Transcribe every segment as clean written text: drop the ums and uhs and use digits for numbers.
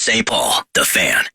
St. Paul, The Fan.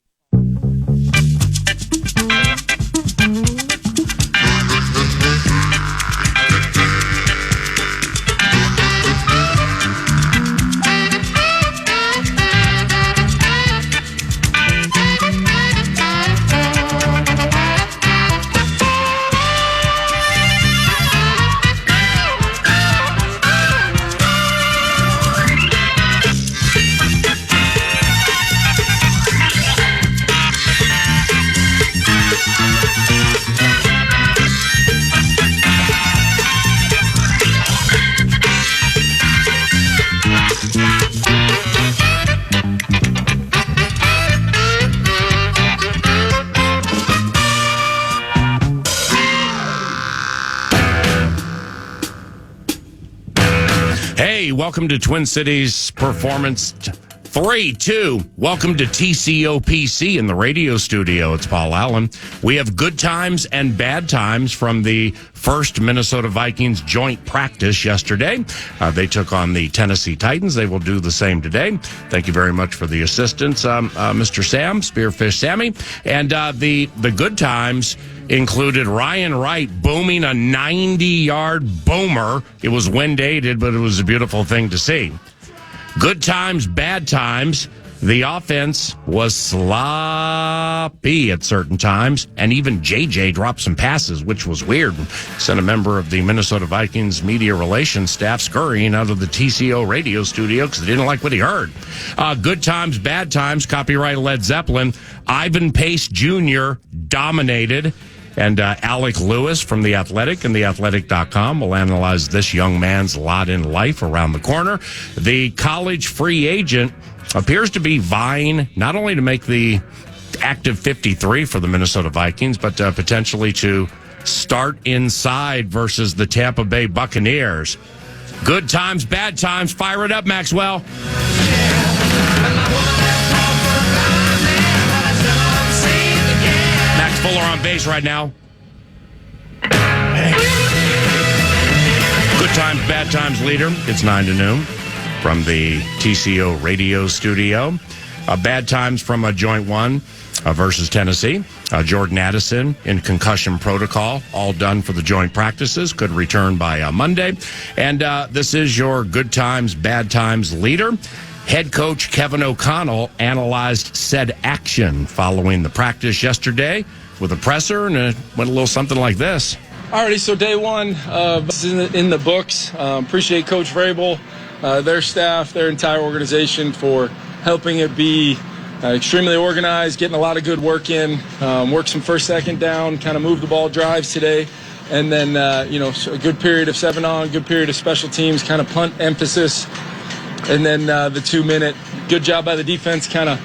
Welcome to Twin Cities Performance 3-2. Welcome to TCOPC in the radio studio. It's Paul Allen. We have good times and bad times from the first Minnesota Vikings joint practice yesterday. They took on the Tennessee Titans. They will do the same today. Thank you very much for the assistance, Mr. Sam, Spearfish Sammy. And the good times included Ryan Wright booming a 90-yard boomer. It was wind-aided, but it was a beautiful thing to see. Good times, bad times. The offense was sloppy at certain times, and even JJ dropped some passes, which was weird. Sent a member of the Minnesota Vikings media relations staff scurrying out of the TCO radio studio because they didn't like what he heard. Good times, bad times, copyright Led Zeppelin. Ivan Pace Jr. dominated. And Alec Lewis from The Athletic and TheAthletic.com will analyze this young man's lot in life around the corner. The college free agent appears to be vying not only to make the active 53 for the Minnesota Vikings, but potentially to start inside versus the Tampa Bay Buccaneers. Good times, bad times. Fire it up, Maxwell. Max Fuller on base right now. Good times, bad times leader. It's 9 to noon from the TCO radio studio. Bad times from a joint one versus Tennessee. Jordan Addison in concussion protocol, all done for the joint practices. Could return by Monday. And this is your good times, bad times leader. Head coach Kevin O'Connell analyzed said action following the practice yesterday with a presser, and it went a little something like this. Alrighty, so day one is in the books. Appreciate Coach Vrabel, their staff, their entire organization for helping it be extremely organized, getting a lot of good work in, work some first, second down, kind of move the ball drives today. And then, a good period of 7-on, good period of special teams, kind of punt emphasis. And then the 2-minute, good job by the defense, kind of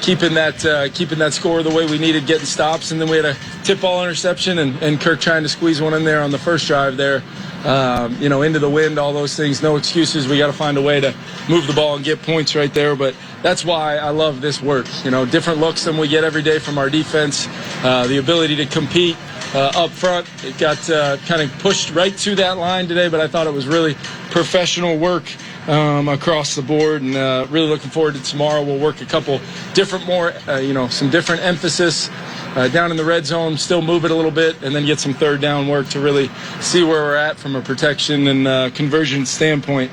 keeping that score the way we needed, getting stops. And then we had a tip ball interception and Kirk trying to squeeze one in there on the first drive there, into the wind, all those things. No excuses. We got to find a way to move the ball and get points right there. But that's why I love this work. Different looks than we get every day from our defense, the ability to compete up front. It got kind of pushed right to that line today, but I thought it was really professional work across the board, and really looking forward to tomorrow. We'll work a couple different some different emphasis down in the red zone, still move it a little bit, and then get some third down work to really see where we're at from a protection and conversion standpoint.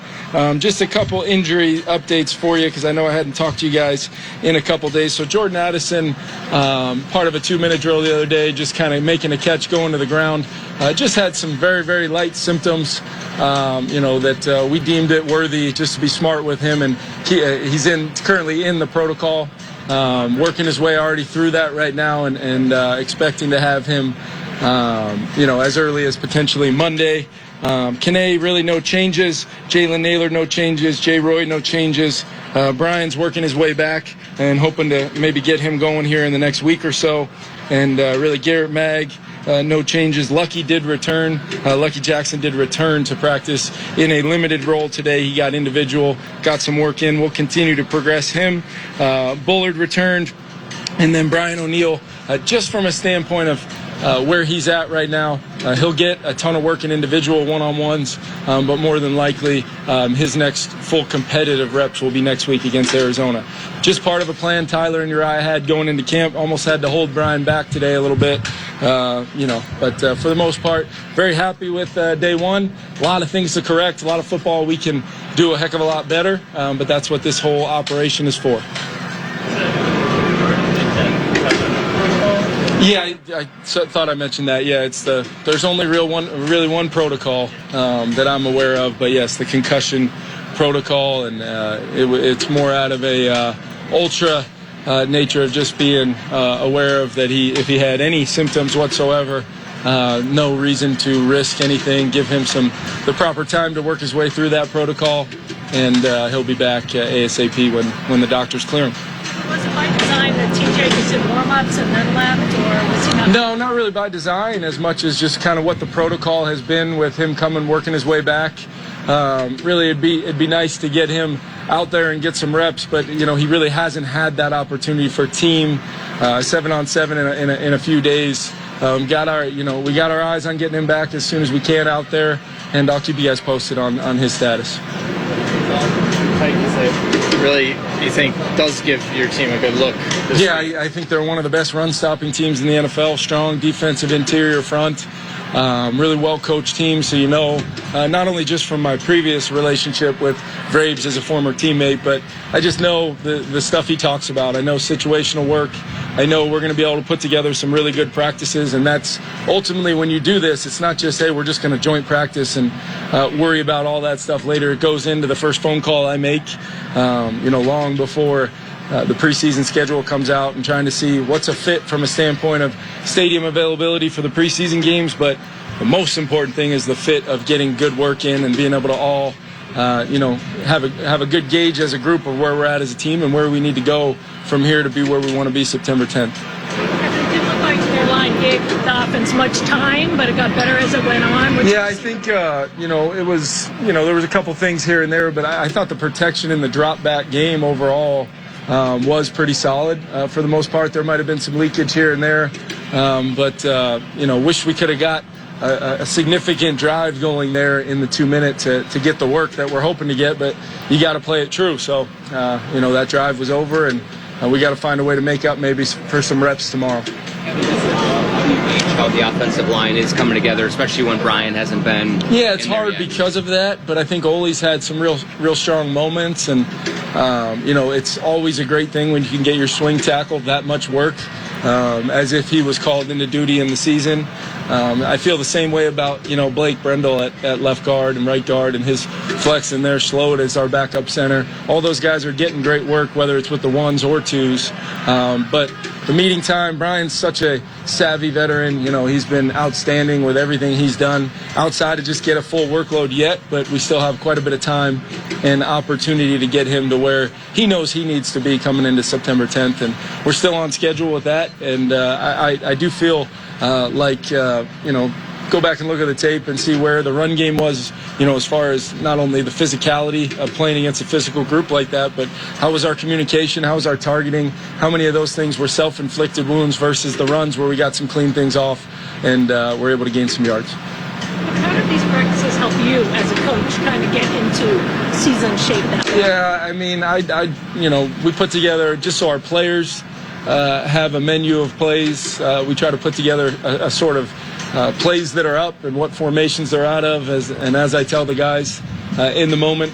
Just a couple injury updates for you, because I know I hadn't talked to you guys in a couple days. So Jordan Addison, part of a 2-minute drill the other day, just kind of making a catch going to the ground. Just had some very, very light symptoms, that we deemed it worthy just to be smart with him. And he's currently in the protocol, working his way already through that right now, and expecting to have him, as early as potentially Monday. Kene, really no changes. Jalen Naylor, no changes. Jay Roy, no changes. Brian's working his way back and hoping to maybe get him going here in the next week or so. And really Garrett Mag, no changes. Lucky Jackson did return to practice in a limited role today. He got individual, got some work in. We'll continue to progress him. Bullard returned. And then Brian O'Neill, just from a standpoint of where he's at right now, he'll get a ton of work in individual one-on-ones, but more than likely his next full competitive reps will be next week against Arizona. Just part of a plan Tyler and Uriah had going into camp. Almost had to hold Brian back today a little bit, but for the most part, very happy with day one. A lot of things to correct, a lot of football we can do a heck of a lot better, but that's what this whole operation is for. Yeah, I thought I mentioned that. Yeah, there's only really one protocol that I'm aware of, but yes, the concussion protocol, and it's more out of a ultra nature of just being aware of that if he had any symptoms whatsoever, no reason to risk anything. Give him the proper time to work his way through that protocol, and he'll be back ASAP when the doctors clear him. Was it by design that TJ just did warm-ups and then left, or was he not? No, not really by design, as much as just kind of what the protocol has been with him coming, working his way back. Really, it'd be nice to get him out there and get some reps, but he really hasn't had that opportunity for team 7-on-7 in a few days. We got our eyes on getting him back as soon as we can out there, and I'll keep you guys posted on his status. Really, you think does give your team a good look? Yeah, I think they're one of the best run-stopping teams in the NFL. Strong defensive interior front. Really well-coached team, so not only just from my previous relationship with Vrabes as a former teammate, but I just know the stuff he talks about. I know situational work. I know we're going to be able to put together some really good practices, and that's ultimately when you do this, it's not just, hey, we're just going to joint practice and worry about all that stuff later. It goes into the first phone call I make, long before the preseason schedule comes out, and trying to see what's a fit from a standpoint of stadium availability for the preseason games. But the most important thing is the fit of getting good work in and being able to all, have a good gauge as a group of where we're at as a team and where we need to go from here to be where we want to be September 10th. It didn't look like their line gave the offense much time, but it got better as it went on. Yeah, I think, it was, there was a couple things here and there, but I thought the protection in the drop back game overall was pretty solid. For the most part, there might have been some leakage here and there, but wish we could have got a significant drive going there in the 2 minute to get the work that we're hoping to get, but you got to play it true. So, that drive was over, and we got to find a way to make up maybe for some reps tomorrow. How the offensive line is coming together, especially when Brian hasn't been. Yeah, it's hard because of that, but I think Ole's had some real strong moments, and it's always a great thing when you can get your swing tackle that much work, as if he was called into duty in the season. I feel the same way about Blake Brendel at left guard and right guard, and his flex and their Sloat as our backup center. All those guys are getting great work, whether it's with the ones or twos. But the meeting time, Brian's such a savvy veteran. He's been outstanding with everything he's done outside to just get a full workload yet, but we still have quite a bit of time and opportunity to get him to where he knows he needs to be coming into September 10th. And we're still on schedule with that. And I do feel go back and look at the tape and see where the run game was, as far as not only the physicality of playing against a physical group like that, but how was our communication, how was our targeting, how many of those things were self-inflicted wounds versus the runs where we got some clean things off and we're able to gain some yards. How did these practices help you as a coach kind of get into season shape that way? Yeah, I mean, we put together, just so our players have a menu of plays, we try to put together a sort of plays that are up and what formations they're out of. As I tell the guys in the moment,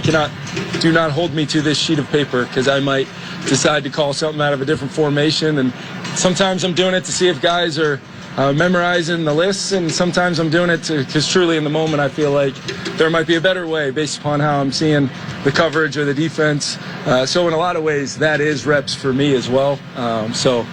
do not hold me to this sheet of paper, because I might decide to call something out of a different formation. And sometimes I'm doing it to see if guys are memorizing the lists, and sometimes I'm doing it because truly in the moment I feel like there might be a better way based upon how I'm seeing the coverage or the defense. So in a lot of ways, that is reps for me as well. So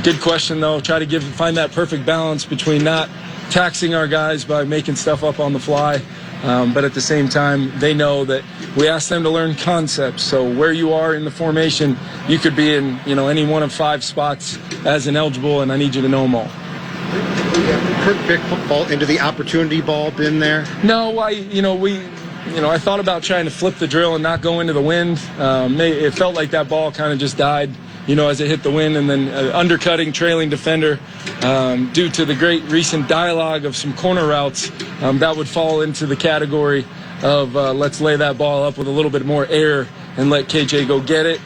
good question, though. Try to find that perfect balance between not taxing our guys by making stuff up on the fly, but at the same time, they know that we ask them to learn concepts. So where you are in the formation, you could be in any one of 5 spots as an eligible, and I need you to know them all. Kurt Bick football into the opportunity ball been there? No, I thought about trying to flip the drill and not go into the wind. It felt like that ball kind of just died as it hit the wind, and then undercutting trailing defender due to the great recent dialogue of some corner routes. That would fall into the category of let's lay that ball up with a little bit more air and let KJ go get it.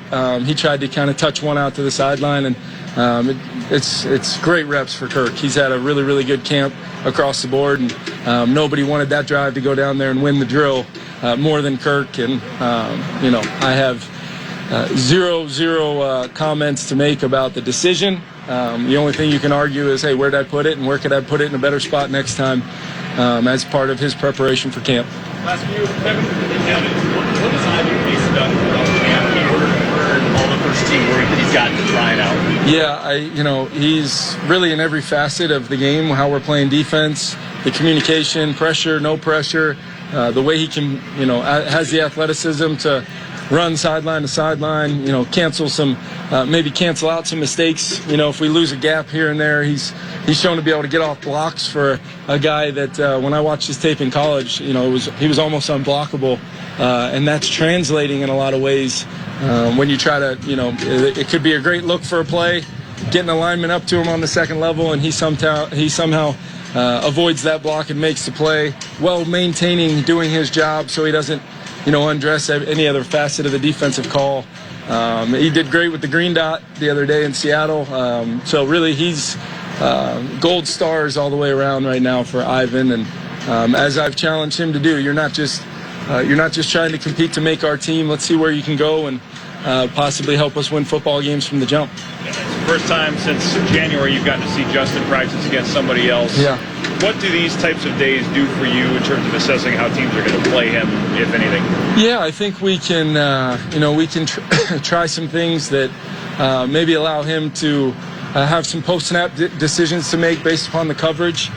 He tried to kind of touch one out to the sideline, and it's great reps for Kirk. He's had a really, really good camp across the board, and nobody wanted that drive to go down there and win the drill more than Kirk. And, I have zero comments to make about the decision. The only thing you can argue is, hey, where did I put it, and where could I put it in a better spot next time as part of his preparation for camp. Last few, Kevin, what has Ivan Pace done throughout camp in order to earn all the first team work that he's gotten to try it out? Yeah, he's really in every facet of the game, how we're playing defense, the communication, pressure, no pressure, the way he can, has the athleticism to run sideline to sideline, cancel out some mistakes. If we lose a gap here and there, he's shown to be able to get off blocks for a guy that when I watched his tape in college, he was almost unblockable, and that's translating in a lot of ways. When you try to, it could be a great look for a play, getting a lineman up to him on the second level, and he somehow avoids that block and makes the play while maintaining doing his job so he doesn't undress any other facet of the defensive call. He did great with the green dot the other day in Seattle. So really he's gold stars all the way around right now for Ivan. And as I've challenged him to do, you're not just trying to compete to make our team. Let's see where you can go and possibly help us win football games from the jump. It's the first time since January you've gotten to see Justin practice against somebody else. Yeah. What do these types of days do for you in terms of assessing how teams are going to play him, if anything? Yeah, I think we can, try some things that maybe allow him to have some post-snap decisions to make based upon the coverage.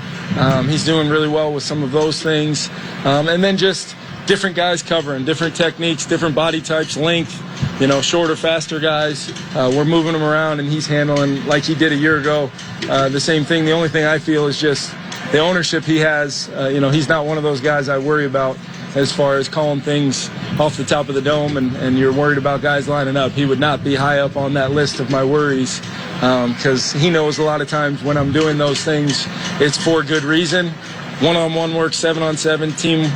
He's doing really well with some of those things. And then just different guys covering, different techniques, different body types, length, shorter, faster guys. We're moving them around, and he's handling, like he did a year ago, the same thing. The only thing I feel is just the ownership he has. He's not one of those guys I worry about as far as calling things off the top of the dome and you're worried about guys lining up. He would not be high up on that list of my worries because he knows a lot of times when I'm doing those things, it's for good reason. One-on-one work, 7-on-7 team,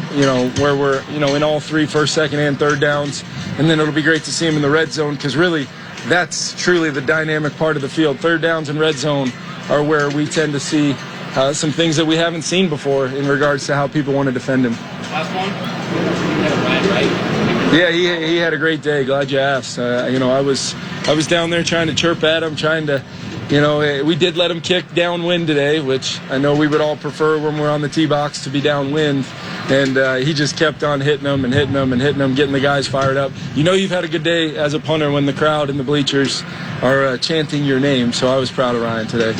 where we're, in all three, first, second, and third downs. And then it'll be great to see him in the red zone because really that's truly the dynamic part of the field. Third downs and red zone are where we tend to see some things that we haven't seen before in regards to how people want to defend him. Last one? Ryan Wright. Yeah, he had a great day. Glad you asked. I was down there trying to chirp at him, trying to, we did let him kick downwind today, which I know we would all prefer when we're on the tee box to be downwind. And he just kept on hitting them and hitting them and hitting them, getting the guys fired up. You've had a good day as a punter when the crowd and the bleachers are chanting your name. So I was proud of Ryan today.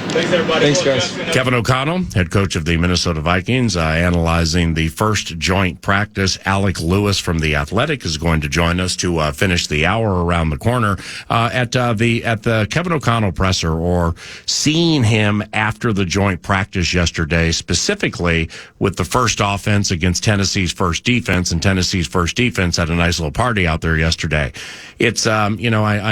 Thanks, everybody. Thanks, guys. Kevin O'Connell, head coach of the Minnesota Vikings, analyzing the first joint practice. Alec Lewis from The Athletic is going to join us to finish the hour around the corner at the Kevin O'Connell presser, or seeing him after the joint practice yesterday, specifically with the first offense against Tennessee's first defense, and Tennessee's first defense had a nice little party out there yesterday. It's I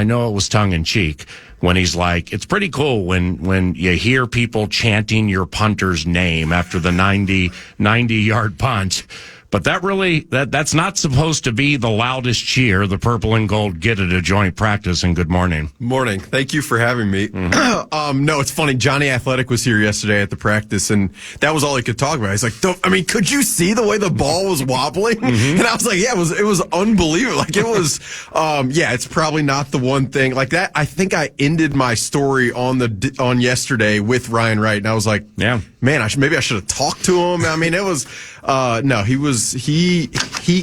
know it was tongue in cheek when he's like, it's pretty cool when you hear people chanting your punter's name after the 90-yard punt. But that's not supposed to be the loudest cheer the purple and gold get at a joint practice. And good morning. Morning. Thank you for having me. Mm-hmm. No, it's funny. Johnny Athletic was here yesterday at the practice, and that was all he could talk about. He's like, could you see the way the ball was wobbling? Mm-hmm. And I was like, yeah, it was unbelievable. Like it was, it's probably not the one thing like that. I think I ended my story on yesterday with Ryan Wright, and I was like, yeah, man, maybe I should have talked to him. I mean, it was, no, he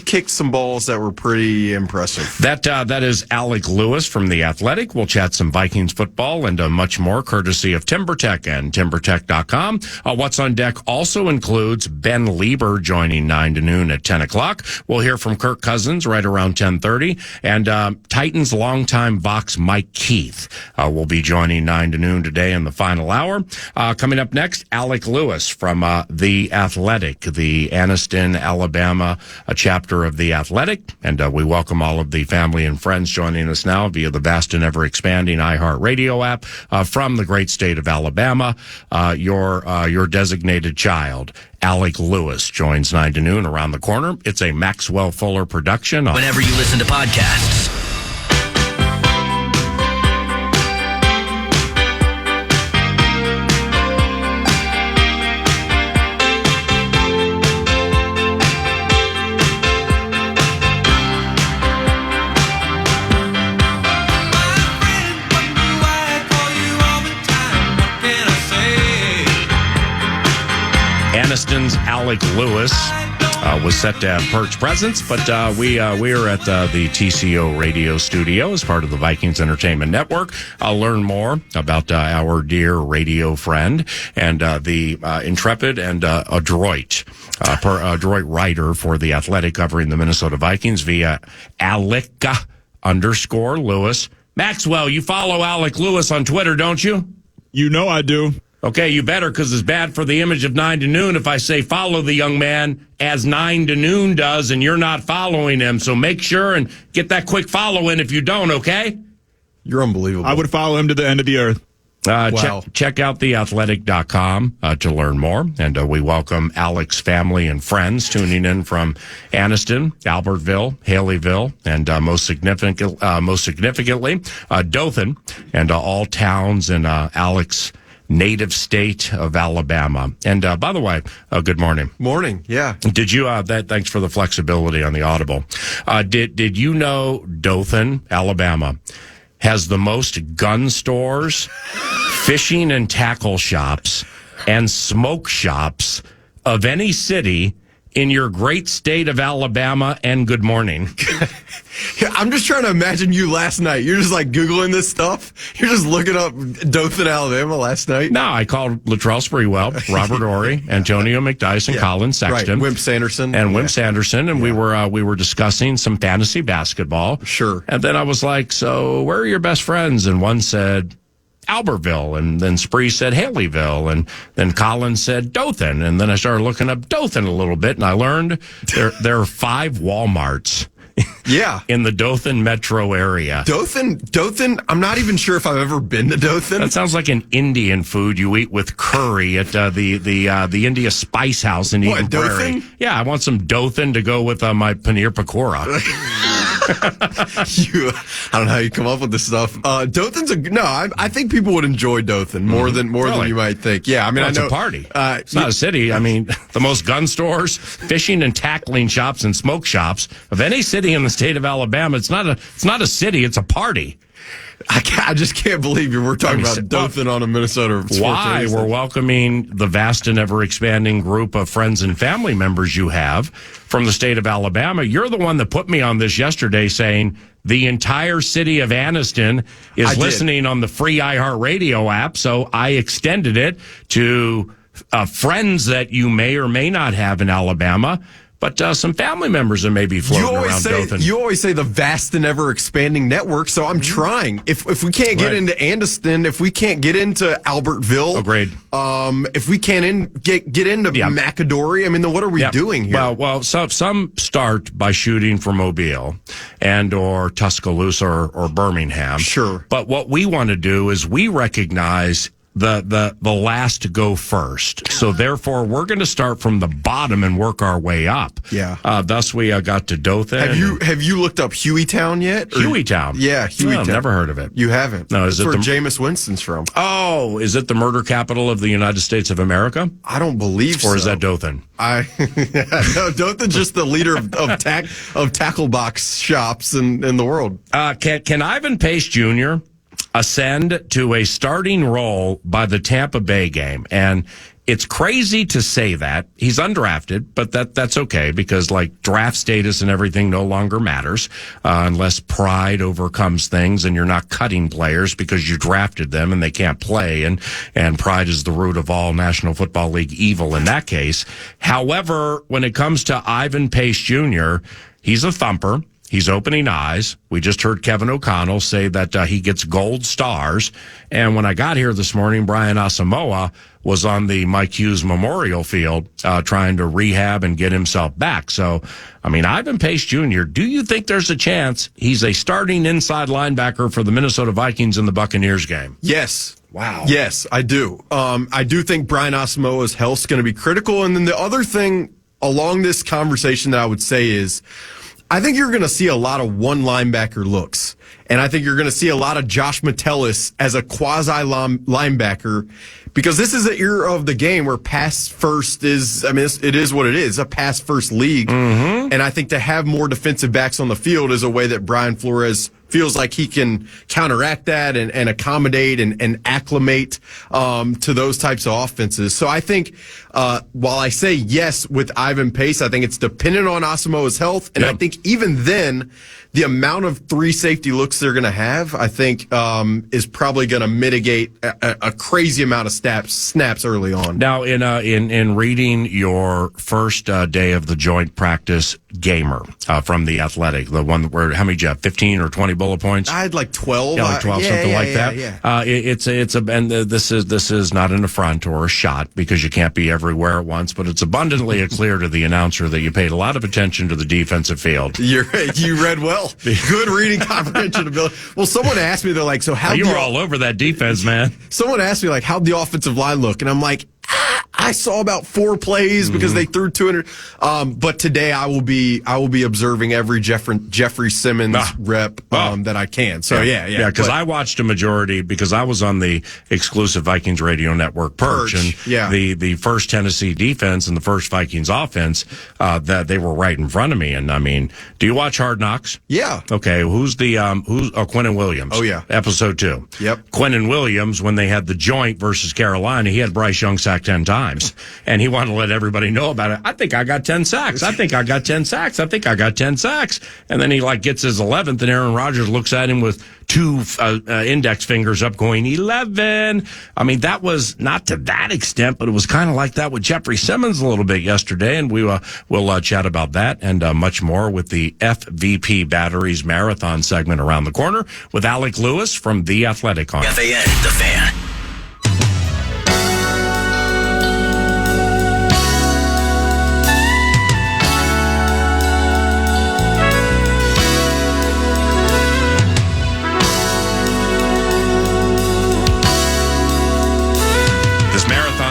kicked some balls that were pretty impressive. That is Alec Lewis from The Athletic. We'll chat some Vikings football and much more, courtesy of TimberTech and TimberTech.com. What's on deck also includes Ben Lieber joining 9 to noon at 10 o'clock. We'll hear from Kirk Cousins right around 10:30. And Titans longtime Vox Mike Keith will be joining 9 to noon today in the final hour. Coming up next, Alec Lewis from The Athletic, the Anniston, Alabama Alabama, a chapter of The Athletic. And we welcome all of the family and friends joining us now via the vast and ever-expanding iHeartRadio app from the great state of Alabama. Your designated child, Alec Lewis, joins 9 to noon around the corner. It's a Maxwell Fuller production. Whenever you listen to podcasts. Aniston's Alec Lewis was set to have perch presence, but we are at the TCO radio studio as part of the Vikings Entertainment Network. I'll learn more about our dear radio friend and the intrepid and adroit writer for The Athletic covering the Minnesota Vikings via Alec_Lewis. Maxwell, you follow Alec Lewis on Twitter, don't you? You know I do. Okay, you better, because it's bad for the image of 9 to noon if I say follow the young man as 9 to noon does and you're not following him. So make sure and get that quick follow in if you don't, okay? You're unbelievable. I would follow him to the end of the earth. Wow. Check out theathletic.com to learn more. And we welcome Alec's family and friends tuning in from Anniston, Albertville, Haleyville, and most significantly, Dothan, and all towns in Alec's native state of Alabama. And by the way, good morning. Morning, yeah. Did you, thanks for the flexibility on the audible. Did you know Dothan, Alabama, has the most gun stores, fishing and tackle shops, and smoke shops of any city in your great state of Alabama? And good morning. I'm just trying to imagine you last night. You're just like Googling this stuff. You're just looking up Dothan, Alabama last night. No, I called Latrell Sprewell, Robert Ory, Antonio McDyson, Colin Sexton, right. Wimp Sanderson, and we were discussing some fantasy basketball. Sure. And then I was like, "So, where are your best friends?" And one said Albertville, and then Spree said Haleyville, and then Colin said Dothan, and then I started looking up Dothan a little bit, and I learned there are 5 Walmarts. Yeah. In the Dothan metro area. Dothan, I'm not even sure if I've ever been to Dothan. That sounds like an Indian food you eat with curry at the India Spice House in Eden Prairie. Dothan? Yeah, I want some Dothan to go with my paneer pakora. I don't know how you come up with this stuff. Dothan's I think people would enjoy Dothan more than you might think. Yeah, I mean, it's I know a party. It's not a city. I mean, the most gun stores, fishing and tackling shops, and smoke shops of any city in the state of Alabama. It's not a city. It's a party. I just can't believe we're talking about Dothan on a Minnesota Sports Why? Radio. We're welcoming the vast and ever-expanding group of friends and family members you have from the state of Alabama. You're the one that put me on this yesterday saying the entire city of Anniston is listening on the free iHeartRadio app, so I extended it to friends that you may or may not have in Alabama. But some family members that may be floating around Dothan. You always say the vast and ever-expanding network, so I'm trying. If we can't get into Anniston, if we can't get into Albertville, agreed. If we can't get into McAdory, I mean, then what are we doing here? Well, some start by shooting for Mobile and or Tuscaloosa or Birmingham. Sure. But what we want to do is we recognize the last to go first. So therefore, we're going to start from the bottom and work our way up. Yeah. Thus, we got to Dothan. Have you looked up Hueytown yet? Hueytown? Yeah, Hueytown. No, never heard of it. You haven't? No, is That's it where the Jameis Winston's from? Oh, is it the murder capital of the United States of America? I don't believe so. Or is that Dothan? No, Dothan's just the leader of tackle box shops in the world. Can Ivan Pace Jr. ascend to a starting role by the Tampa Bay game? And it's crazy to say that. He's undrafted, but that's okay because like draft status and everything no longer matters unless pride overcomes things and you're not cutting players because you drafted them and they can't play. And pride is the root of all National Football League evil in that case. However, when it comes to Ivan Pace Jr., he's a thumper. He's opening eyes. We just heard Kevin O'Connell say that he gets gold stars. And when I got here this morning, Brian Asamoah was on the Mike Hughes Memorial Field trying to rehab and get himself back. So, I mean, Ivan Pace Jr., do you think there's a chance he's a starting inside linebacker for the Minnesota Vikings in the Buccaneers game? Yes. Wow. Yes, I do. I do think Brian Asamoah's health is going to be critical. And then the other thing along this conversation that I would say is, I think you're going to see a lot of one linebacker looks. And I think you're going to see a lot of Josh Metellus as a quasi-linebacker, because this is an era of the game where pass first is, I mean, it is what it is, a pass first league. Mm-hmm. And I think to have more defensive backs on the field is a way that Brian Flores feels like he can counteract that and accommodate and acclimate to those types of offenses. So I think while I say yes with Ivan Pace, I think it's dependent on Asamoah's health. And I think even then, the amount of three safety looks they're going to have, I think, is probably going to mitigate a crazy amount of snaps early on. Now, in reading your first day of the joint practice gamer from The Athletic, the one where, how many did you have, 15 or 20 bullet points? I had like 12. Yeah, like 12, something like that. Yeah. This is not an affront or a shot, because you can't be everywhere at once, but it's abundantly clear to the announcer that you paid a lot of attention to the defensive field. You read well. Good reading comprehension ability. Well, someone asked me, they're like, so how you were all over that defense, man. Someone asked me, like, how'd the offensive line look? And I'm like, I saw about 4 plays because they threw 200. But today I will be observing every Jeffrey Simmons rep that I can. So yeah. Because I watched a majority, because I was on the exclusive Vikings radio network Perch, and the first Tennessee defense and the first Vikings offense that they were right in front of me. And I mean, do you watch Hard Knocks? Yeah. Okay. Who's Quinnen Williams? Oh yeah. Episode 2. Yep. Quinnen Williams, when they had the joint versus Carolina, he had Bryce Young sacked 10 times. And he wanted to let everybody know about it. I think I got 10 sacks. I think I got 10 sacks. I think I got 10 sacks. And then he gets his 11th, and Aaron Rodgers looks at him with 2 index fingers up going 11. I mean, that was not to that extent, but it was kind of like that with Jeffrey Simmons a little bit yesterday. And we'll chat about that and much more with the FVP Batteries Marathon segment around the corner with Alec Lewis from The Athletic on KFAN, The Fan.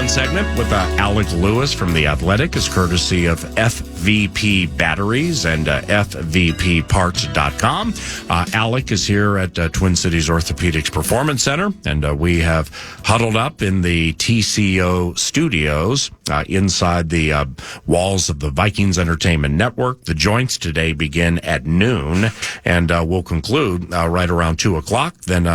segment with Alec Lewis from The Athletic is courtesy of FVP Batteries and FVPparts.com. Alec is here at Twin Cities Orthopedics Performance Center, and we have huddled up in the TCO studios inside the walls of the Vikings Entertainment Network. The joints today begin at noon, and we'll conclude right around 2 o'clock. Then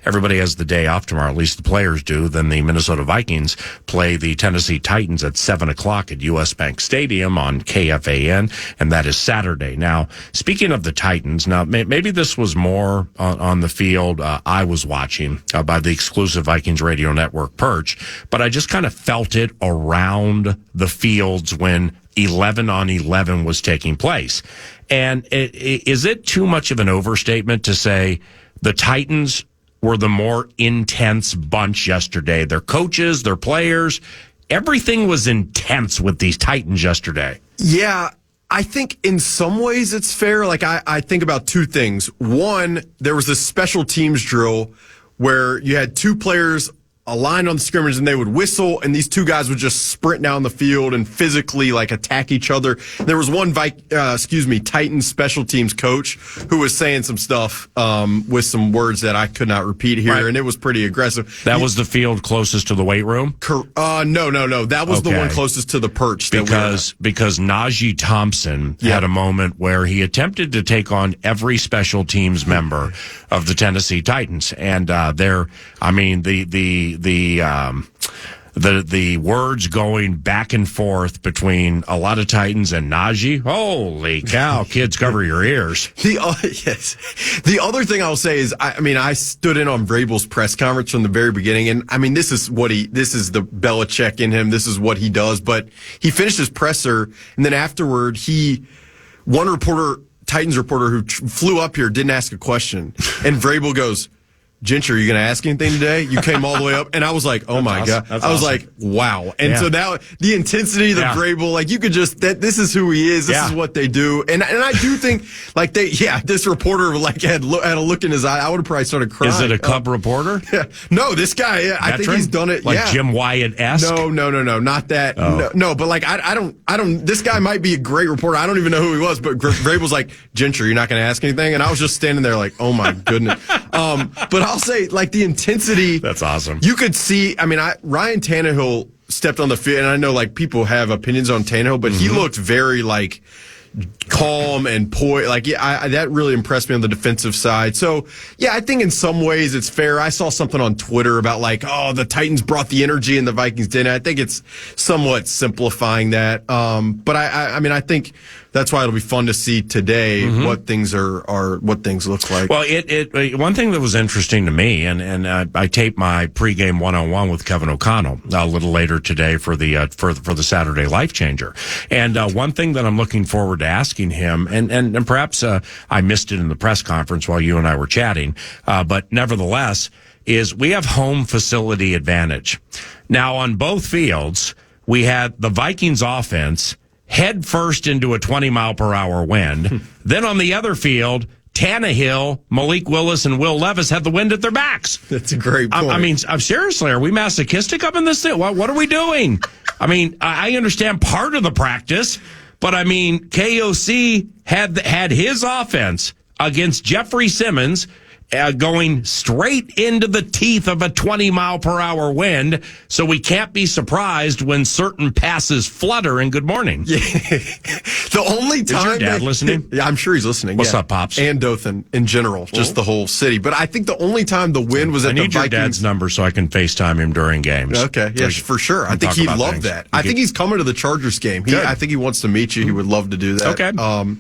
everybody has the day off tomorrow, at least the players do. Then the Minnesota Vikings play the Tennessee Titans at 7 o'clock at U.S. Bank Stadium on KFAN, and that is Saturday. Now, speaking of the Titans, now maybe this was more on the field I was watching by the exclusive Vikings Radio Network Perch, but I just kind of felt it around the fields when 11-on-11 was taking place. And is it too much of an overstatement to say the Titans were the more intense bunch yesterday? Their coaches, their players, everything was intense with these Titans yesterday. Yeah, I think in some ways it's fair. Like, I think about two things. One, there was this special teams drill where you had two players aligned on the scrimmage and they would whistle, and these two guys would just sprint down the field and physically attack each other. And there was one Titans special teams coach who was saying some stuff with some words that I could not repeat here, right. And it was pretty aggressive. That was the field closest to the weight room? No. That was the one closest to the perch. Because Najee Thompson had a moment where he attempted to take on every special teams member of the Tennessee Titans, and the words going back and forth between a lot of Titans and Najee. Holy cow, kids, cover your ears. Yes. The other thing I'll say is, I stood in on Vrabel's press conference from the very beginning, and this is the Belichick in him. This is what he does. But he finished his presser, and then afterward, one reporter Titans reporter who flew up here didn't ask a question, and Vrabel goes, Gentry, are you going to ask anything today? You came all the way up. And I was like, oh, my God. That's I was awesome. like, wow. And so now the intensity, the Vrabel, like you could just, this is who he is. This is what they do. And I do think like this reporter like had a look in his eye. I would have probably started crying. Is it a Cub reporter? Yeah. No, this guy, I think he's done it. Like Jim Wyatt-esque? No, not that. Oh. No, but like, I don't, this guy might be a great reporter. I don't even know who he was, but Vrabel's like, Gentry, you're not going to ask anything. And I was just standing there like, oh my goodness. But I'll say, like, the intensity. That's awesome. You could see, Ryan Tannehill stepped on the field, and I know, like, people have opinions on Tannehill, but he looked very, like, calm and poised. Like, that really impressed me on the defensive side. So, yeah, I think in some ways it's fair. I saw something on Twitter about, like, the Titans brought the energy and the Vikings didn't. I think it's somewhat simplifying that. But I think that's why it'll be fun to see today what things what things look like. Well, one thing that was interesting to me, and I taped my pregame 1-on-1 with Kevin O'Connell a little later today for the Saturday Life Changer, and one thing that I'm looking forward to asking him, and perhaps I missed it in the press conference while you and I were chatting, but nevertheless, is we have home facility advantage. Now on both fields, we had the Vikings offense head first into a 20-mile-per-hour wind. Then on the other field, Tannehill, Malik Willis, and Will Levis had the wind at their backs. That's a great point. Seriously, are we masochistic up in this thing? What are we doing? I understand part of the practice, but KOC had his offense against Jeffrey Simmons going straight into the teeth of a 20-mile-per-hour wind, so we can't be surprised when certain passes flutter in Good Morning. Yeah. The only time... Is your dad listening? Yeah, I'm sure he's listening. What's up, Pops? And Dothan in general, just the whole city. But I think the only time the wind was at the Vikings... I need your dad's number so I can FaceTime him during games. Okay, yeah, for sure. I think he'd love that. I think he's coming to the Chargers game. I think he wants to meet you. He would love to do that. Okay.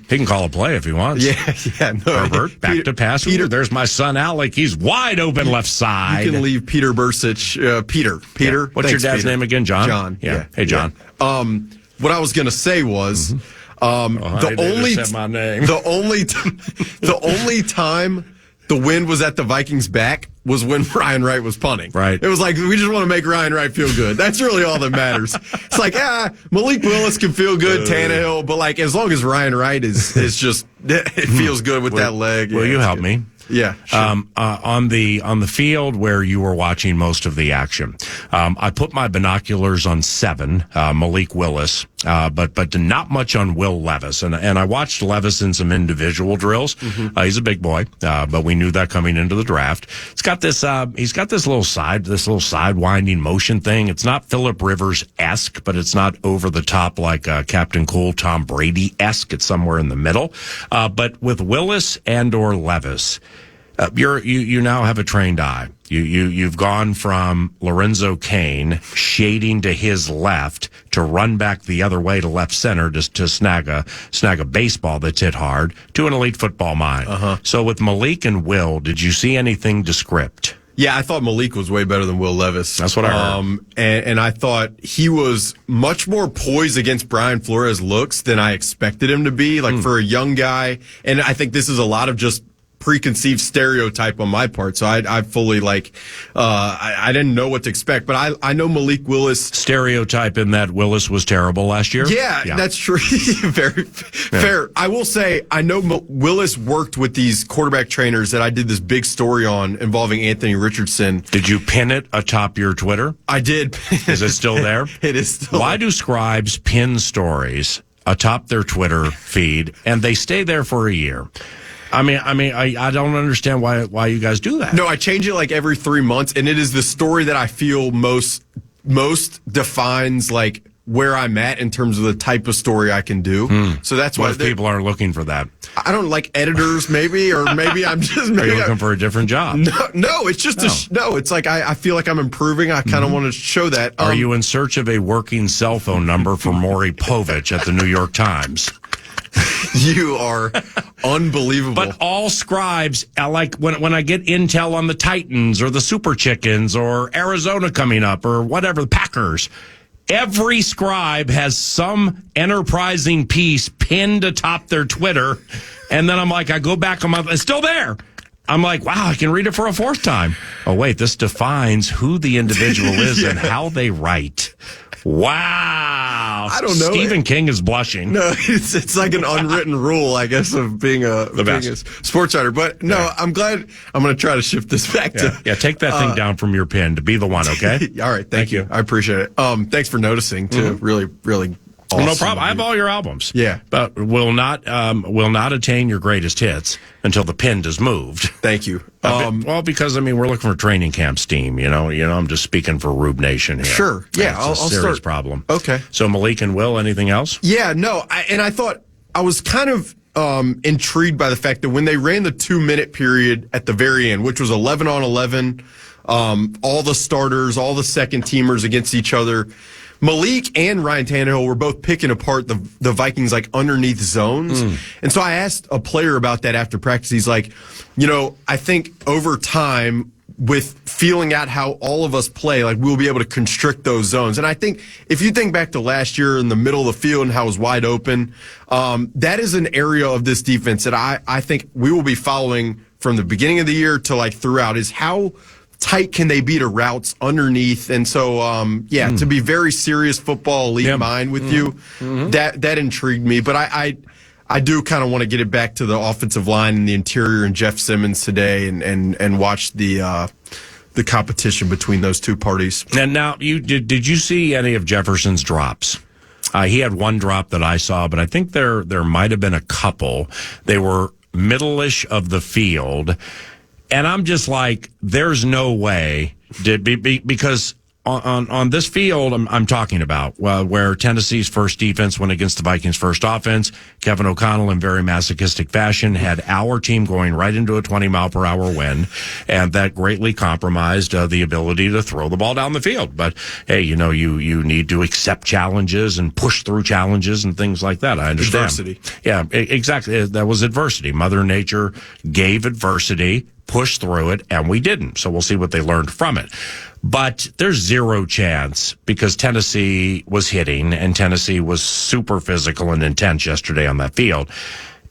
He can call a play if he wants. Yeah. No, Herbert, back to pass. Peter, there's my son Alec. He's wide open left side. You can leave Peter Bursich. Peter. Yeah. What's your dad's name again? John? John. Yeah. Hey, John. Yeah. What I was going to say was the only time the wind was at the Vikings' back was when Ryan Wright was punting. Right. It was like, we just want to make Ryan Wright feel good. That's really all that matters. It's like, Malik Willis can feel good, Tannehill, but like as long as Ryan Wright is just, it feels good with that leg. Will you help me? Yeah. Sure. On the field where you were watching most of the action, I put my binoculars on 7, Malik Willis, but not much on Will Levis, and I watched Levis in some individual drills. He's a big boy, but we knew that coming into the draft. He's got this little sidewinding motion thing. It's not Phillip Rivers-esque, but it's not over the top like Captain Cool Tom Brady-esque. It's somewhere in the middle. But with Willis and/or Levis, you now have a trained eye. You've gone from Lorenzo Cain shading to his left to run back the other way to left center to snag a baseball that's hit hard to an elite football mind. So with Malik and Will, did you see anything to script? Yeah, I thought Malik was way better than Will Levis. That's what I heard. And I thought he was much more poised against Brian Flores' looks than I expected him to be, like for a young guy. And I think this is a lot of just preconceived stereotype on my part. So I fully I didn't know what to expect, but I know Malik Willis. Stereotype in that Willis was terrible last year? Yeah. That's true. Very fair. I will say, I know Willis worked with these quarterback trainers that I did this big story on involving Anthony Richardson. Did you pin it atop your Twitter? I did. Is it still there? It is still Why do scribes pin stories atop their Twitter feed and they stay there for a year? I don't understand why you guys do that. No, I change it like every 3 months, and it is the story that I feel most defines like where I'm at in terms of the type of story I can do. So that's why people aren't looking for that. I don't like editors, maybe, or maybe I'm just. Are you looking for a different job? No, it's just it's like I feel like I'm improving. I kind of want to show that. Are you in search of a working cell phone number for Maury Povich at the New York Times? You are unbelievable. But all scribes, like when I get intel on the Titans or the Super Chickens or Arizona coming up or whatever, the Packers, Every scribe has some enterprising piece pinned atop their Twitter. And then I'm like, I go back a month, it's still there. I'm like, wow, I can read it for a fourth time. Oh, wait, this defines who the individual is and how they write. Wow. I don't know. Stephen King is blushing. No, it's like an unwritten rule, I guess, of being a sports writer. But no, yeah. I'm glad. I'm going to try to shift this back to. Yeah, take that thing down from your pen to be the one, okay? All right, thank you. I appreciate it. Thanks for noticing, too. Mm-hmm. Really awesome. No problem. I have all your albums. Yeah. But will not attain your greatest hits until the pin is moved. Thank you. Well, because, we're looking for training camp steam, you know, I'm just speaking for Rube Nation here. Sure. Yeah. I'll start. Serious problem. Okay. So Malik and Will, anything else? Yeah, no. I thought I was kind of intrigued by the fact that when they ran the 2-minute period at the very end, which was 11 on 11, all the starters, all the second teamers against each other, Malik and Ryan Tannehill were both picking apart the Vikings like underneath zones. And so I asked a player about that after practice. He's like, I think over time with feeling out how all of us play, like we'll be able to constrict those zones. And I think if you think back to last year in the middle of the field and how it was wide open, that is an area of this defense that I think we will be following from the beginning of the year to like throughout is how tight can they be to routes underneath? And so, to be very serious football elite mind with you, that intrigued me. But I do kind of want to get it back to the offensive line and the interior and Jeff Simmons today and watch the competition between those two parties. And now, did you see any of Jefferson's drops? He had one drop that I saw, but I think there might have been a couple. They were middle-ish of the field. And I'm just like, there's no way because on this field I'm talking about, where Tennessee's first defense went against the Vikings' first offense, Kevin O'Connell in very masochistic fashion had our team going right into a 20-mile-per-hour wind, and that greatly compromised the ability to throw the ball down the field. But hey, you need to accept challenges and push through challenges and things like that. I understand. Adversity. Yeah, exactly. That was adversity. Mother Nature gave adversity, pushed through it, and we didn't. So we'll see what they learned from it. But there's zero chance because Tennessee was hitting and Tennessee was super physical and intense yesterday on that field.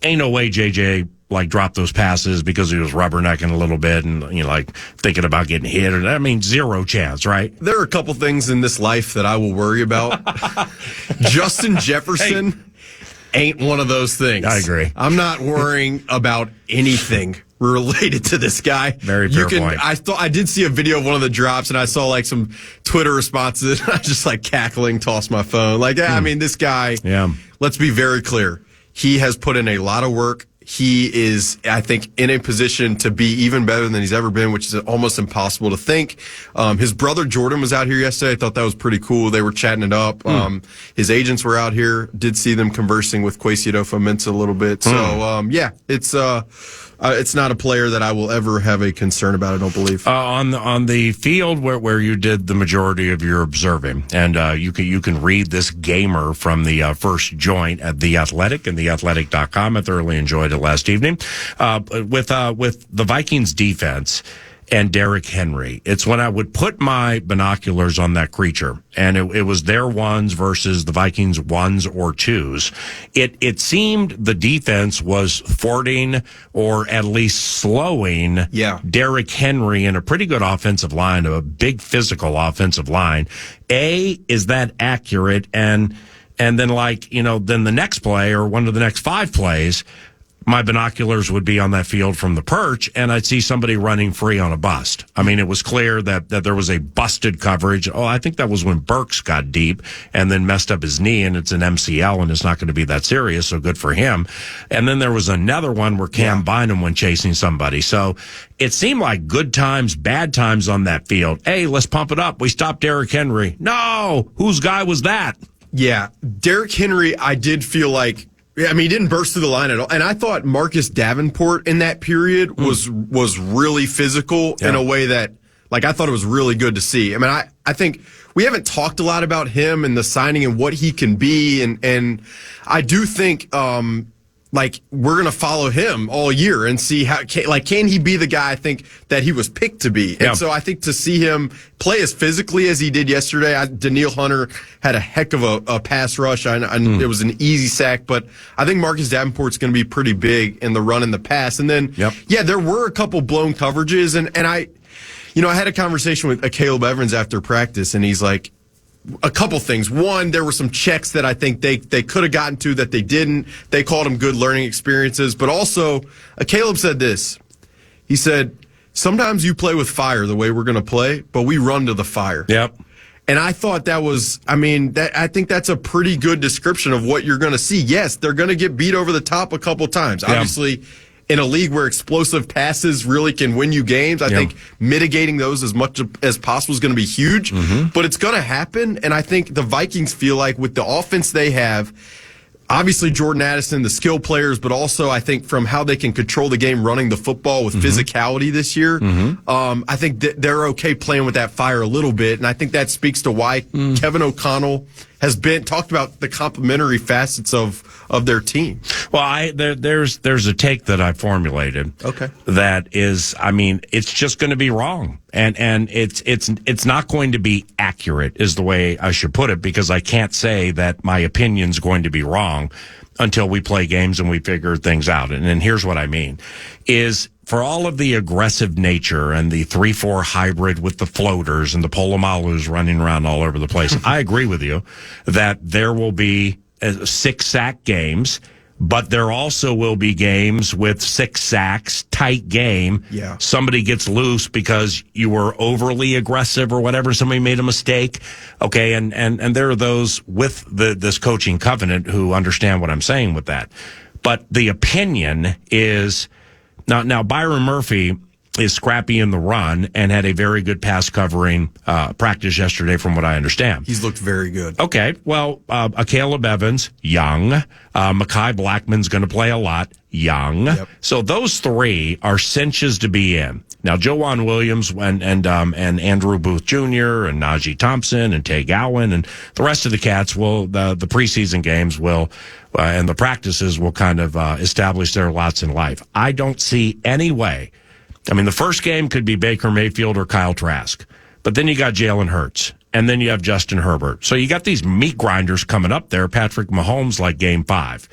Ain't no way JJ dropped those passes because he was rubbernecking a little bit and thinking about getting hit. Zero chance, right? There are a couple things in this life that I will worry about. Justin Jefferson ain't one of those things. I agree. I'm not worrying about anything related to this guy. Very fair point. I did see a video of one of the drops, and I saw some Twitter responses. And I was just cackling, tossed my phone. This guy. Yeah. Let's be very clear. He has put in a lot of work. He is, I think, in a position to be even better than he's ever been, which is almost impossible to think. His brother Jordan was out here yesterday. I thought that was pretty cool. They were chatting it up. His agents were out here. Did see them conversing with Kwesi Adofo-Mensah a little bit. So, it's not a player that I will ever have a concern about, I don't believe. On the field where you did the majority of your observing, and you can read this gamer from the first joint at The Athletic and theathletic.com. I thoroughly enjoyed it last evening. With the Vikings defense and Derrick Henry, it's when I would put my binoculars on that creature, and it was their ones versus the Vikings' ones or twos. It seemed the defense was thwarting or at least slowing Derrick Henry in a pretty good offensive line, a big physical offensive line. Is that accurate? And then then the next play or one of the next 5 plays, my binoculars would be on that field from the perch, and I'd see somebody running free on a bust. It was clear that there was a busted coverage. I think that was when Burks got deep and then messed up his knee, and it's an MCL, and it's not going to be that serious, so good for him. And then there was another one where Cam Bynum went chasing somebody. So it seemed like good times, bad times on that field. Hey, let's pump it up. We stopped Derrick Henry. No! Whose guy was that? Yeah, Derrick Henry, I did feel like he didn't burst through the line at all. And I thought Marcus Davenport in that period was really physical in a way that, I thought it was really good to see. I think we haven't talked a lot about him and the signing and what he can be. And I do think, like we're going to follow him all year and see how can he be the guy I think that he was picked to be. Yeah. And so I think to see him play as physically as he did yesterday, Daniil Hunter had a heck of a pass rush. It was an easy sack, but I think Marcus Davenport's going to be pretty big in the run and the pass. And then, there were a couple blown coverages, and I had a conversation with Caleb Evans after practice, and he's like, a couple things. One, there were some checks that I think they could have gotten to that they didn't. They called them good learning experiences. But also, Caleb said this. He said, sometimes you play with fire the way we're going to play, but we run to the fire. Yep. And I thought that was, I think that's a pretty good description of what you're going to see. Yes, they're going to get beat over the top a couple times. Yeah. Obviously, in a league where explosive passes really can win you games, I think mitigating those as much as possible is going to be huge. But it's going to happen, and I think the Vikings feel like with the offense they have, obviously Jordan Addison, the skill players, but also I think from how they can control the game running the football with physicality this year, I think they're okay playing with that fire a little bit, and I think that speaks to why Kevin O'Connell has been talked about the complementary facets of their team. Well, there's a take that I formulated. Okay. That is, it's just going to be wrong, and it's not going to be accurate, is the way I should put it, because I can't say that my opinion's going to be wrong until we play games and we figure things out. And here's what I mean: is for all of the aggressive nature and the 3-4 hybrid with the floaters and the Polomalus running around all over the place, I agree with you that there will be 6 sack games, but there also will be games with 6 sacks, tight game. Yeah. Somebody gets loose because you were overly aggressive or whatever. Somebody made a mistake. Okay. And there are those with this coaching covenant who understand what I'm saying with that. But the opinion is, Now, Byron Murphy is scrappy in the run and had a very good pass covering practice yesterday, from what I understand. He's looked very good. Okay, well, Caleb Evans, young. Mekhi Blackman's going to play a lot, young. Yep. So those 3 are cinches to be in. Now, Joanne Williams and Andrew Booth Jr. and Najee Thompson and Tay Gowan and the rest of the cats will, the preseason games will, and the practices will kind of establish their lots in life. I don't see any way. The first game could be Baker Mayfield or Kyle Trask, but then you got Jalen Hurts, and then you have Justin Herbert. So you got these meat grinders coming up there, Patrick Mahomes, like Game 5.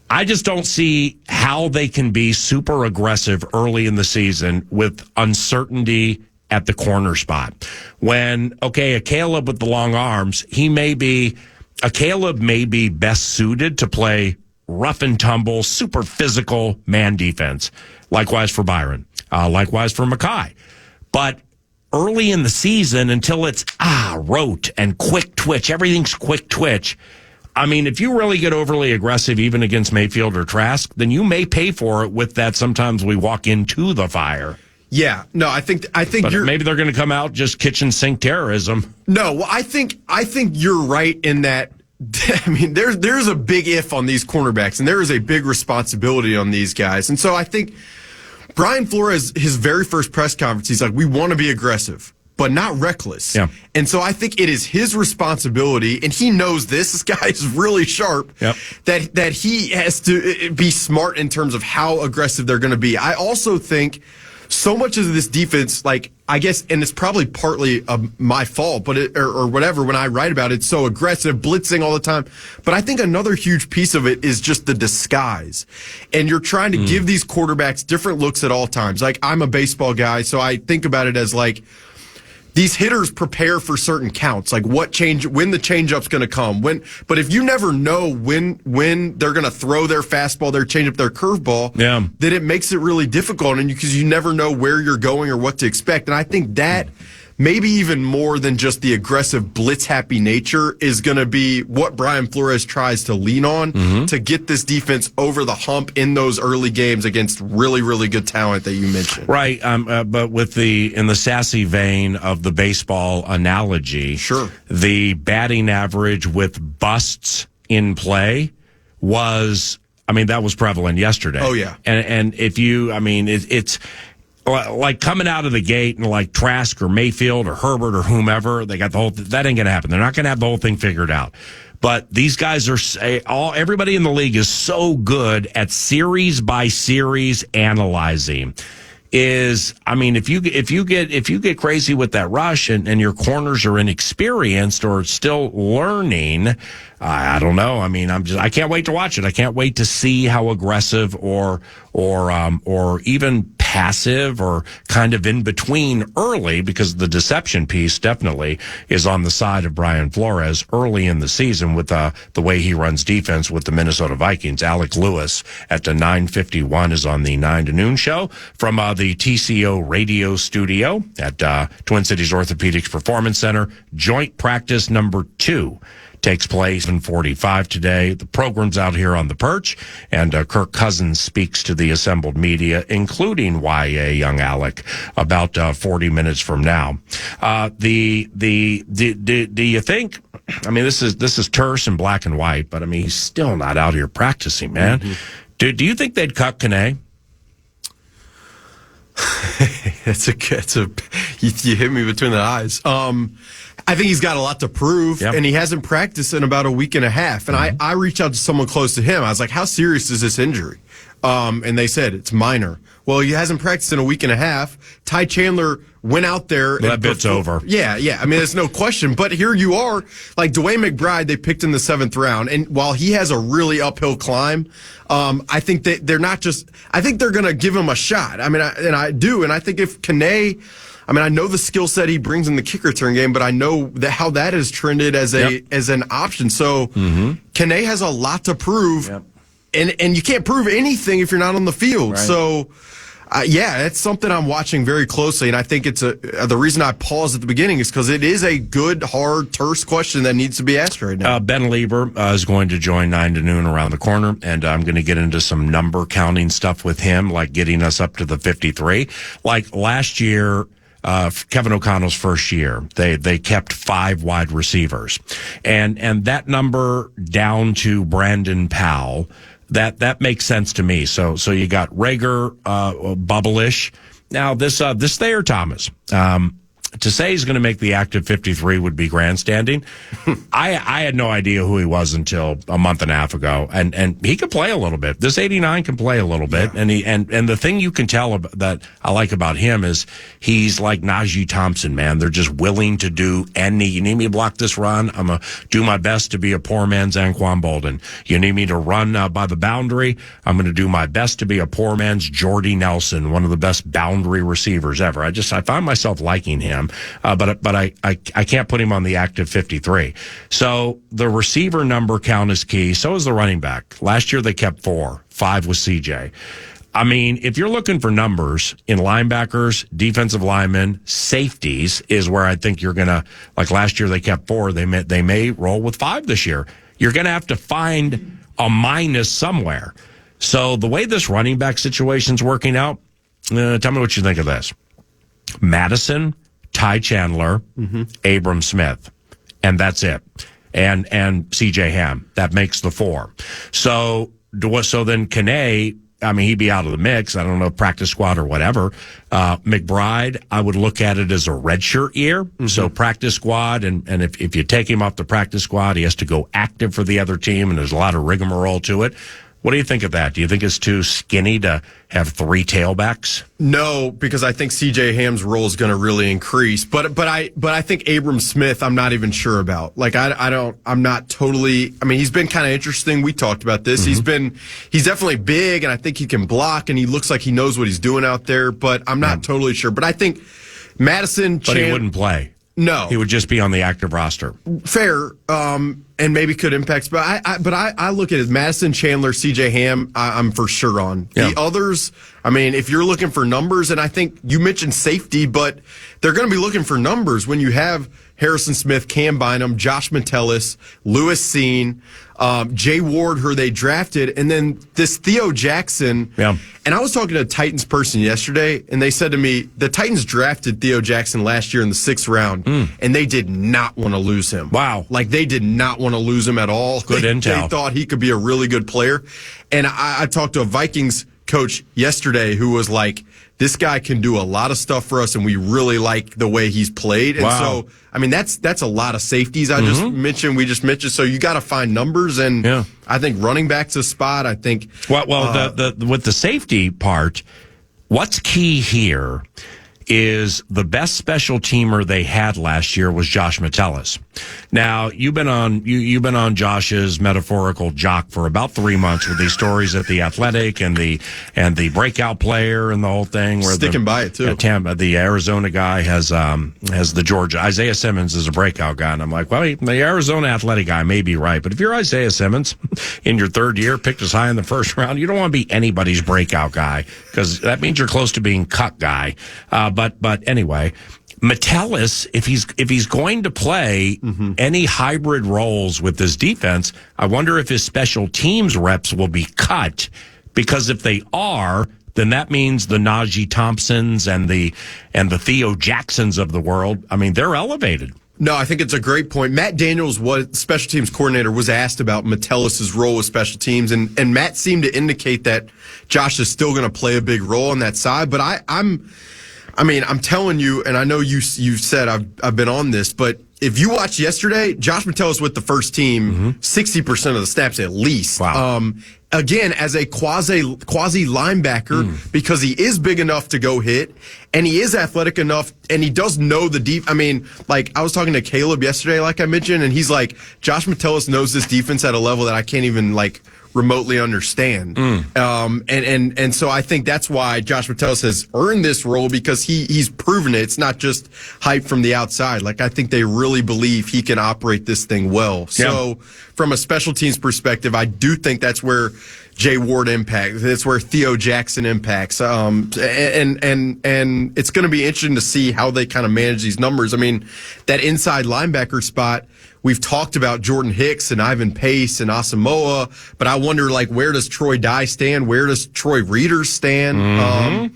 I just don't see how they can be super aggressive early in the season with uncertainty at the corner spot. When, a Caleb with the long arms, Caleb may be best suited to play rough and tumble, super physical man defense. Likewise for Byron. Likewise for Mekhi. But early in the season, until it's rote and quick twitch, everything's quick twitch. If you really get overly aggressive, even against Mayfield or Trask, then you may pay for it with that. Sometimes we walk into the fire. Yeah, no, I think but maybe they're going to come out just kitchen sink terrorism. No, well, I think you're right in that. There's a big if on these cornerbacks, and there is a big responsibility on these guys. And so I think Brian Flores, his very first press conference, he's like, we want to be aggressive, but not reckless. Yeah. And so I think it is his responsibility, and he knows this guy is really sharp, that he has to be smart in terms of how aggressive they're going to be. I also think so much of this defense, I guess, and it's probably partly my fault, but or whatever, when I write about it, it's so aggressive, blitzing all the time. But I think another huge piece of it is just the disguise. And you're trying to give these quarterbacks different looks at all times. I'm a baseball guy, so I think about it as these hitters prepare for certain counts, when the changeup's going to come. But if you never know when they're going to throw their fastball, their changeup, their curveball, then it makes it really difficult, and because you never know where you're going or what to expect. And I think that maybe even more than just the aggressive blitz-happy nature is going to be what Brian Flores tries to lean on to get this defense over the hump in those early games against really, really good talent that you mentioned. Right, but in the sassy vein of the baseball analogy, sure, the batting average with busts in play was, that was prevalent yesterday. Oh, yeah. And if you, it's like coming out of the gate and Trask or Mayfield or Herbert or whomever, they got that ain't going to happen. They're not going to have the whole thing figured out. But these guys are everybody in the league is so good at series by series analyzing. If you get crazy with that rush and your corners are inexperienced or still learning, I don't know. I can't wait to watch it. I can't wait to see how aggressive or even passive or kind of in between early, because the deception piece definitely is on the side of Brian Flores early in the season with the way he runs defense with the Minnesota Vikings. Alec Lewis at the 9:51 is on the 9 to noon show from the TCO radio studio at Twin Cities Orthopedics Performance Center. Joint practice number 2 takes place in 45 today. The program's out here on the perch, and Kirk Cousins speaks to the assembled media, including YA young Alec, about 40 minutes from now. Do you think? This is terse and black and white, but he's still not out here practicing, man. Mm-hmm. Do you think they'd cut Kane? You hit me between the eyes. I think he's got a lot to prove, and he hasn't practiced in about a week and a half. And I reached out to someone close to him. I was like, how serious is this injury? And they said it's minor. Well, he hasn't practiced in a week and a half. Ty Chandler went out there. That bit's over. Yeah. There's no question. But here you are, like Dwayne McBride, they picked in the 7th round. And while he has a really uphill climb, I think that they're not just, I think they're going to give him a shot. I do. And I think if Kane, I know the skill set he brings in the kick return game, but I know how that has trended as an option. So Kane has a lot to prove. Yep. And you can't prove anything if you're not on the field. Right. So, it's something I'm watching very closely. And I think it's the reason I paused at the beginning is because it is a good, hard, terse question that needs to be asked right now. Ben Lieber is going to join 9 to noon around the corner, and I'm going to get into some number counting stuff with him, like getting us up to the 53. Like last year, Kevin O'Connell's first year, they kept 5 wide receivers, and that number down to Brandon Powell. That makes sense to me. So you got Rager, Bubblish. Now this Thayer Thomas. To say he's going to make the active 53 would be grandstanding. I had no idea who he was until a month and a half ago, and he could play a little bit. This 89 can play a little bit, and the thing you can tell that I like about him is he's like Najee Thompson, man. They're just willing to do any. You need me to block this run? I'm gonna do my best to be a poor man's Anquan Bolden. You need me to run by the boundary? I'm going to do my best to be a poor man's Jordy Nelson, one of the best boundary receivers ever. I find myself liking him. But I can't put him on the active 53. So the receiver number count is key. So is the running back. Last year they kept 4. 5 was CJ. If you're looking for numbers in linebackers, defensive linemen, safeties is where I think you're gonna, like last year they kept 4. They may roll with 5 this year. You're gonna have to find a minus somewhere. So the way this running back situation's working out, tell me what you think of this. Madison, Ty Chandler, Abram Smith, and that's it. And CJ Ham. That makes the 4. So then Kane, he'd be out of the mix. I don't know, practice squad or whatever. McBride, I would look at it as a redshirt year. So practice squad, and if you take him off the practice squad, he has to go active for the other team, and there's a lot of rigmarole to it. What do you think of that? Do you think it's too skinny to have 3 tailbacks? No, because I think CJ Ham's role is going to really increase. But I think Abram Smith, I'm not even sure about. Like I'm not totally. He's been kind of interesting. We talked about this. He's definitely big, and I think he can block, and he looks like he knows what he's doing out there. But I'm not totally sure. But I think Madison. But he wouldn't play. No, he would just be on the active roster. Fair, and maybe could impact. But I look at it as Madison, Chandler, CJ Ham. I'm for sure on the others. If you're looking for numbers, and I think you mentioned safety, but they're going to be looking for numbers when you have Harrison Smith, Cam Bynum, Josh Metellus, Lewis Seen, Jay Ward, who they drafted, and then this Theo Jackson. Yeah. And I was talking to a Titans person yesterday, and they said to me, the Titans drafted Theo Jackson last year in the 6th round, and they did not want to lose him. Wow. Like, they did not want to lose him at all. Good intel. They thought he could be a really good player. And I talked to a Vikings coach yesterday who was like, this guy can do a lot of stuff for us, and we really like the way he's played. And so, I mean, that's a lot of safeties we just mentioned. So you got to find numbers, and I think running back's a spot. I think. With the safety part, what's key here is the best special teamer they had last year was Josh Metellus. Now, you've been on Josh's metaphorical jock for about 3 months with these stories at the Athletic and the breakout player and the whole thing. Where sticking by it too. The Arizona guy has the Georgia. Isaiah Simmons is a breakout guy, and I'm like, well, the Arizona Athletic guy may be right, but if you're Isaiah Simmons in your third year, picked as high in the first round, you don't want to be anybody's breakout guy because that means you're close to being cut guy. But anyway, Metellus, if he's going to play any hybrid roles with this defense, I wonder if his special teams reps will be cut, because if they are, then that means the Najee Thompsons and the Theo Jacksons of the world, I mean, they're elevated. No, I think it's a great point. Matt Daniels, special teams coordinator, was asked about Metellus' role with special teams, and Matt seemed to indicate that Josh is still going to play a big role on that side. But I'm telling you, and I know you said I've been on this, but if you watched yesterday, Josh Metellus with the first team, 60% of the snaps at least. Wow. Again, as a quasi linebacker, because he is big enough to go hit, and he is athletic enough, and he does know the deep. I mean, like, I was talking to Caleb yesterday, like I mentioned, and he's like, Josh Metellus knows this defense at a level that I can't even, like, remotely understand. And so I think that's why Josh Metellus has earned this role, because he's proven it. It's not just hype from the outside. Like, I think they really believe he can operate this thing well. So from a special teams perspective, I do think that's where Jay Ward impacts. That's where Theo Jackson impacts. And it's going to be interesting to see how they kind of manage these numbers. I mean, that inside linebacker spot, we've talked about Jordan Hicks and Ivan Pace and Asamoah, but I wonder, like, where does Troy Dye stand? Where does Troy Reeder stand?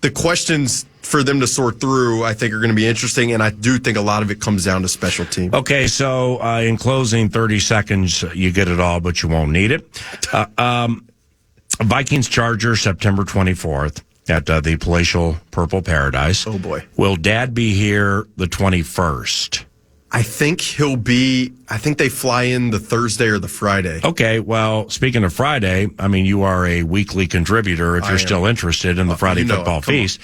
The questions for them to sort through, I think, are going to be interesting, and I do think a lot of it comes down to special team. Okay, so in closing, 30 seconds, you get it all, but you won't need it. Vikings Chargers, September 24th at the Palatial Purple Paradise. Oh, boy. Will Dad be here the 21st? I think they fly in the Thursday or the Friday. Okay, well, speaking of Friday, I mean, you are a weekly contributor if you're still interested in the Friday football feast.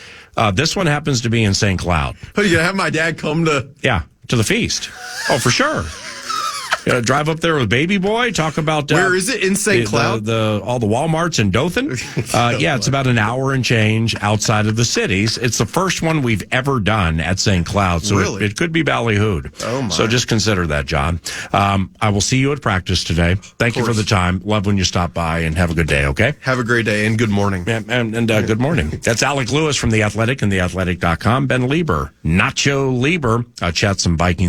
This one happens to be in St. Cloud. Oh, you going to have my dad come to... Yeah, to the feast. Oh, for sure. Drive up there with baby boy, talk about... Where is it? In St. Cloud? All the Walmarts in Dothan. It's about an hour and change outside of the cities. It's the first one we've ever done at St. Cloud, so really? it could be ballyhooed. Oh, my. So just consider that, John. I will see you at practice today. Thank you for the time. Love when you stop by, and have a good day, okay? Have a great day, and good morning. And good morning. That's Alec Lewis from The Athletic and TheAthletic.com. Ben Lieber, Nacho Lieber, chat some Vikings.